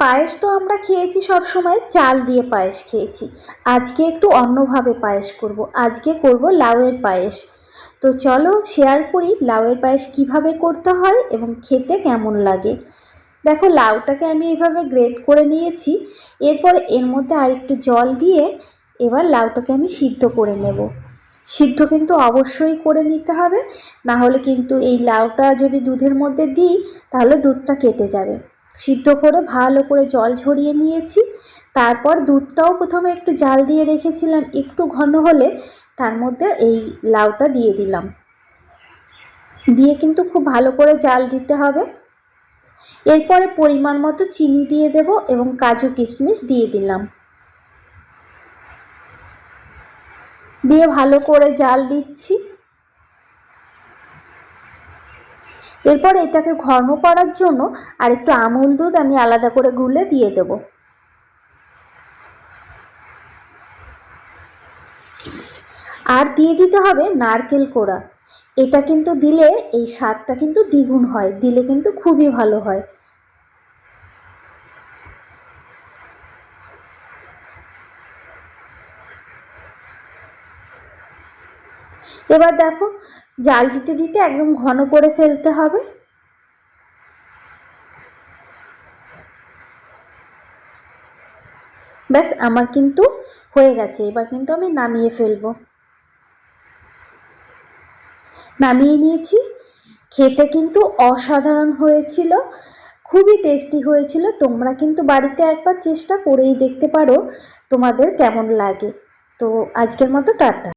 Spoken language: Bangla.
পায়েস তো আমরা খেয়েছি সব সময়, চাল দিয়ে পায়েস খেয়েছি। আজকে একটু অন্যভাবে পায়েস করব। আজকে করব লাউয়ের পায়েস। তো চলো শেয়ার করি লাউয়ের পায়েস কিভাবে করতে হয় এবং খেতে কেমন লাগে। দেখো, লাউটাকে আমি এইভাবে গ্রেট করে নিয়েছি। এরপর এর মধ্যে আর একটু জল দিয়ে এবার লাউটাকে আমি সিদ্ধ করে নেব। সিদ্ধ কিন্তু অবশ্যই করে নিতে হবে, না হলে কিন্তু এই লাউটা যদি দুধের মধ্যে দিই তাহলে দুধটা কেটে যাবে। সিদ্ধ করে ভালো করে জল ঝরিয়ে নিয়েছি। তারপর দুধটাও প্রথমে একটু জাল দিয়ে রেখেছিলাম, একটু ঘন হলে তার মধ্যে এই লাউটা দিয়ে দিলাম। দিয়ে কিন্তু খুব ভালো করে জাল দিতে হবে। এরপরে পরিমাণ মতো চিনি দিয়ে দেব এবং কাজু কিশমিশ দিয়ে দিলাম। দিয়ে ভালো করে জাল দিচ্ছি। এরপর এটাকে ঘন করার জন্য আর একটু আমুল দুধ আমি আলাদা করে গুলে দিয়ে দেব। আর দিয়ে দিতে হবে নারকেল কোড়া। এটা কিন্তু দিলে এই স্বাদটা কিন্তু দ্বিগুণ হয়, দিলে কিন্তু খুবই ভালো হয়। এবার দেখো, জাল দিতে দিতে একদম ঘন করে ফেলতে হবে। ব্যাস, আমার কিন্তু হয়ে গেছে। এবার কিন্তু আমি নামিয়ে ফেলবো। নামিয়ে নিয়েছি। খেতে কিন্তু অসাধারণ হয়েছিল, খুবই টেস্টি হয়েছিল। তোমরা কিন্তু বাড়িতে একবার চেষ্টা করেই দেখতে পারো তোমাদের কেমন লাগে। তো আজকের মতো টাটা।